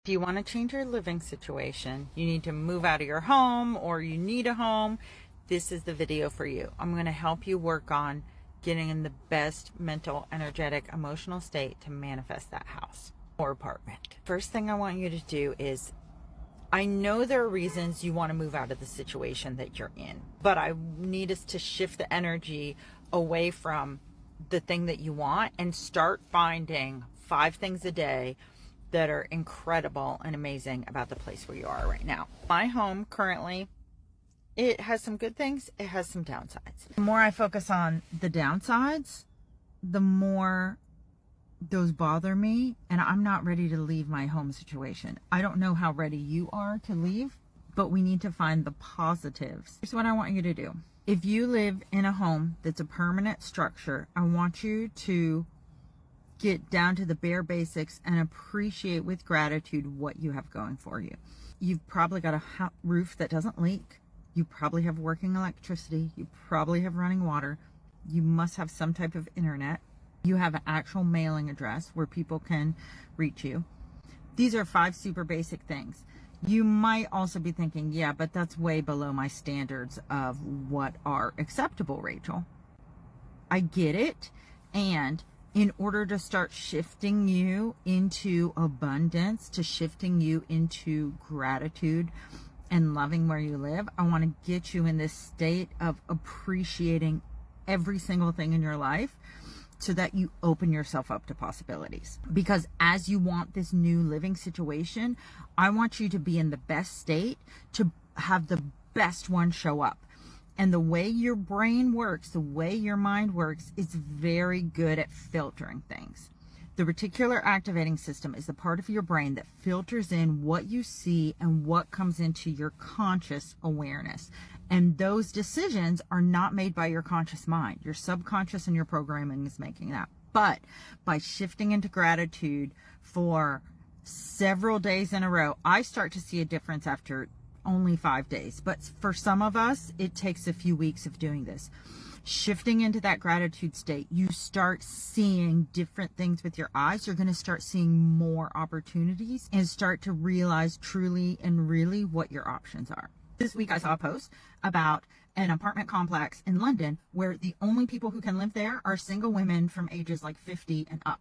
If you want to change your living situation, you need to move out of your home or you need a home, this is the video for you. I'm going to help you work on getting in the best mental, energetic, emotional state to manifest that house or apartment. First thing I want you to do is, I know there are reasons you want to move out of the situation that you're in, but I need us to shift the energy away from the thing that you want and start finding 5 things a day that are incredible and amazing about the place where you are right now. My home currently, it has some good things, it has some downsides. The more I focus on the downsides, the more those bother me, and I'm not ready to leave my home situation. I don't know how ready you are to leave, but we need to find the positives. Here's what I want you to do. If you live in a home that's a permanent structure, I want you to get down to the bare basics and appreciate with gratitude what you have going for you. You've probably got a roof that doesn't leak. You probably have working electricity. You probably have running water. You must have some type of internet. You have an actual mailing address where people can reach you. These are 5 super basic things. You might also be thinking, yeah, but that's way below my standards of what are acceptable, Rachel. I get it. And in order to start shifting you into abundance, to shifting you into gratitude and loving where you live, I want to get you in this state of appreciating every single thing in your life so that you open yourself up to possibilities. Because as you want this new living situation, I want you to be in the best state to have the best one show up. And the way your brain works, the way your mind works, is very good at filtering things. The reticular activating system is the part of your brain that filters in what you see and what comes into your conscious awareness. And those decisions are not made by your conscious mind. Your subconscious and your programming is making that. But by shifting into gratitude for several days in a row, I start to see a difference after only 5 days. But for some of us, it takes a few weeks of doing this. Shifting into that gratitude state, you start seeing different things with your eyes. You're going to start seeing more opportunities and start to realize truly and really what your options are. This week I saw a post about an apartment complex in London where the only people who can live there are single women from ages like 50 and up.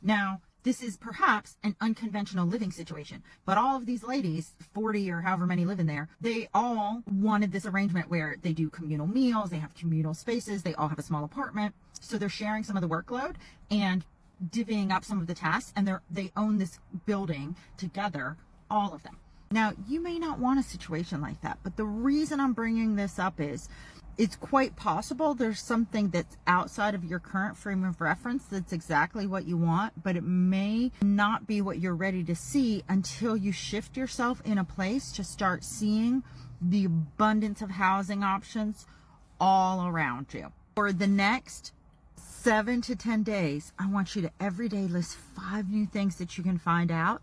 Now, this is perhaps an unconventional living situation, but all of these ladies, 40 or however many live in there, they all wanted this arrangement where they do communal meals, they have communal spaces, they all have a small apartment. So they're sharing some of the workload and divvying up some of the tasks, and they own this building together, all of them. Now, you may not want a situation like that, but the reason I'm bringing this up is it's quite possible there's something that's outside of your current frame of reference that's exactly what you want, but it may not be what you're ready to see until you shift yourself in a place to start seeing the abundance of housing options all around you. For the next 7 to 10 days, I want you to every day list 5 new things that you can find out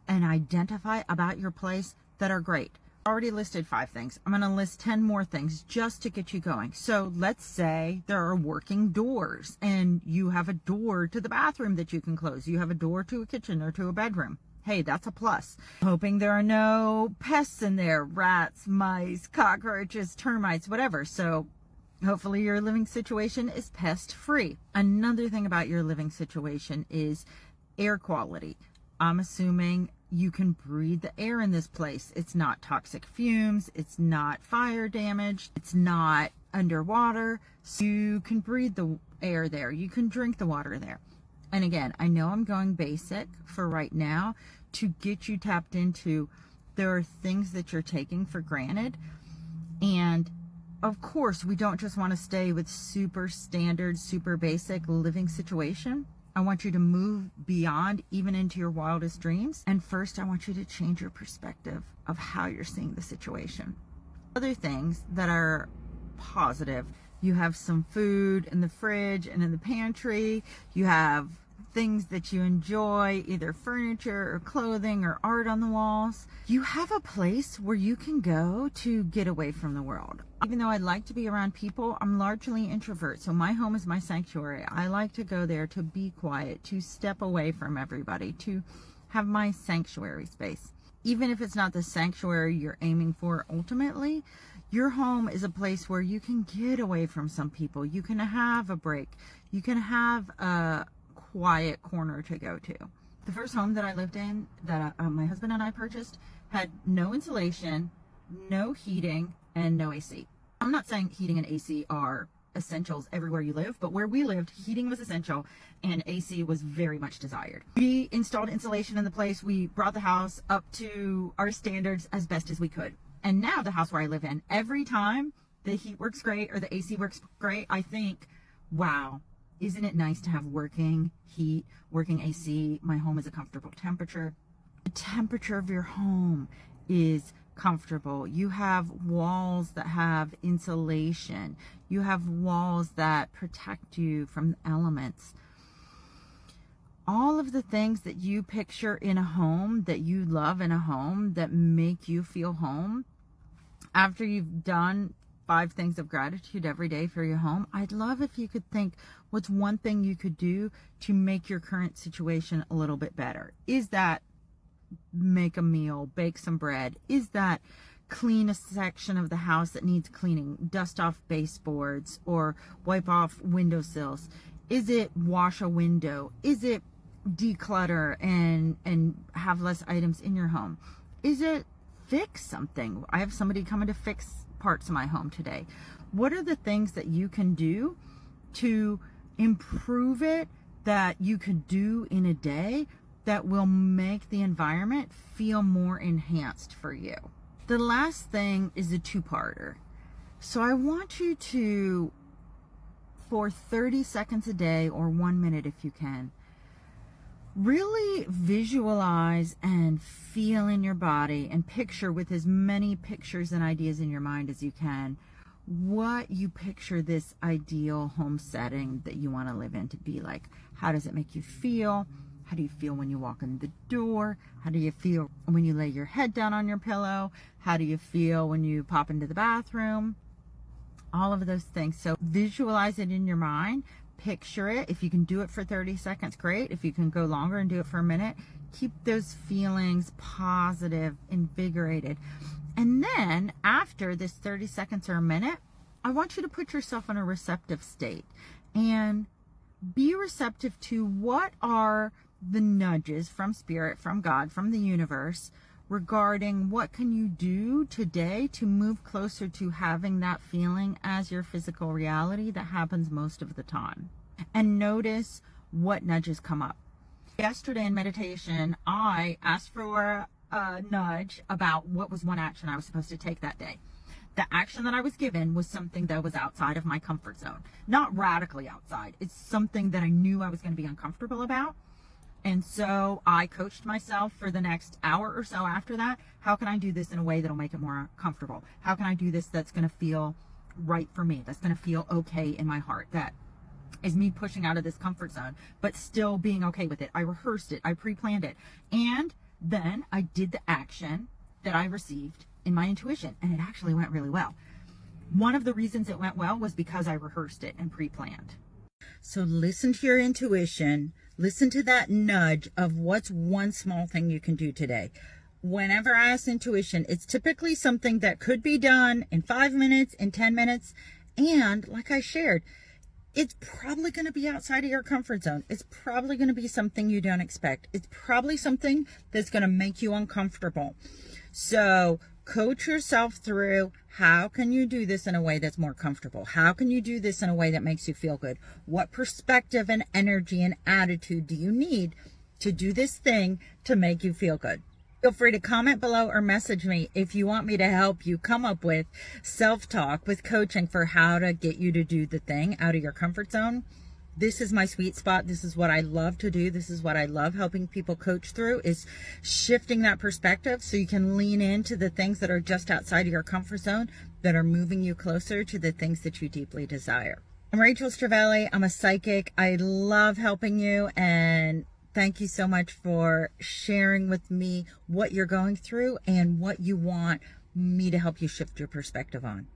and identify about your place that are great. Already listed 5 things. I'm going to list 10 more things just to get you going. So let's say there are working doors and you have a door to the bathroom that you can close. You have a door to a kitchen or to a bedroom. Hey, that's a plus. Hoping there are no pests in there, rats, mice, cockroaches, termites, whatever. So hopefully your living situation is pest free. Another thing about your living situation is air quality. I'm assuming you can breathe the air in this place. It's not toxic fumes. It's not fire damage. It's not underwater. So you can breathe the air there. You can drink the water there. And again, I know I'm going basic for right now to get you tapped into there are things that you're taking for granted. And of course, we don't just want to stay with super standard, super basic living situation. I want you to move beyond, even into your wildest dreams. And first, I want you to change your perspective of how you're seeing the situation. Other things that are positive, you have some food in the fridge and in the pantry. You have things that you enjoy, either furniture or clothing or art on the walls. You have a place where you can go to get away from the world. Even though I like to be around people, I'm largely introvert. So my home is my sanctuary. I like to go there to be quiet, to step away from everybody, to have my sanctuary space. Even if it's not the sanctuary you're aiming for ultimately, your home is a place where you can get away from some people. You can have a break. You can have a quiet corner to go to. The first home that I lived in, that my husband and I purchased, had no insulation, no heating, and no AC. I'm not saying heating and AC are essentials everywhere you live, but where we lived, heating was essential and AC was very much desired. We installed insulation in the place. We brought the house up to our standards as best as we could. And now the house where I live in, every time the heat works great or the AC works great, I think, wow, isn't it nice to have working heat, working AC? My home is a comfortable temperature. The temperature of your home is comfortable. You have walls that have insulation. You have walls that protect you from the elements. All of the things that you picture in a home, that you love in a home, that make you feel home, after you've done 5 things of gratitude every day for your home, I'd love if you could think, what's one thing you could do to make your current situation a little bit better? Is that make a meal, bake some bread? Is that clean a section of the house that needs cleaning, dust off baseboards or wipe off windowsills? Is it wash a window? Is it declutter and have less items in your home? Is it fix something? I have somebody coming to fix parts of my home today. What are the things that you can do to improve it, that you could do in a day, that will make the environment feel more enhanced for you? The last thing is a 2-parter. So I want you to, for 30 seconds a day or 1 minute if you can, really visualize and feel in your body and picture, with as many pictures and ideas in your mind as you can, what you picture this ideal home setting that you want to live in to be like. How does it make you feel? How do you feel when you walk in the door? How do you feel when you lay your head down on your pillow? How do you feel when you pop into the bathroom? All of those things. So visualize it in your mind. Picture it. If you can do it for 30 seconds, great. If you can go longer and do it for a minute, keep those feelings positive, invigorated. And then after this 30 seconds or a minute, I want you to put yourself in a receptive state and be receptive to what are the nudges from spirit, from God, from the universe, regarding what can you do today to move closer to having that feeling as your physical reality that happens most of the time. And notice what nudges come up. Yesterday in meditation, I asked for a nudge about what was one action I was supposed to take that day. The action that I was given was something that was outside of my comfort zone. Not radically outside. It's something that I knew I was going to be uncomfortable about. And so I coached myself for the next hour or so after that. How can I do this in a way that'll make it more comfortable? How can I do this that's going to feel right for me? That's going to feel okay in my heart. That is me pushing out of this comfort zone, but still being okay with it. I rehearsed it. I pre-planned it. And then I did the action that I received in my intuition. And it actually went really well. One of the reasons it went well was because I rehearsed it and pre-planned. So listen to your intuition. Listen to that nudge of what's one small thing you can do today. Whenever I ask intuition, it's typically something that could be done in 5 minutes, in 10 minutes. And like I shared, it's probably going to be outside of your comfort zone. It's probably going to be something you don't expect. It's probably something that's going to make you uncomfortable. So coach yourself through, how can you do this in a way that's more comfortable? How can you do this in a way that makes you feel good? What perspective and energy and attitude do you need to do this thing to make you feel good? Feel free to comment below or message me if you want me to help you come up with self-talk with coaching for how to get you to do the thing out of your comfort zone. This is my sweet spot. This is what I love to do. This is what I love helping people coach through, is shifting that perspective so you can lean into the things that are just outside of your comfort zone, that are moving you closer to the things that you deeply desire. I'm Rachel Strivelli. I'm a psychic. I love helping you, and thank you so much for sharing with me what you're going through and what you want me to help you shift your perspective on.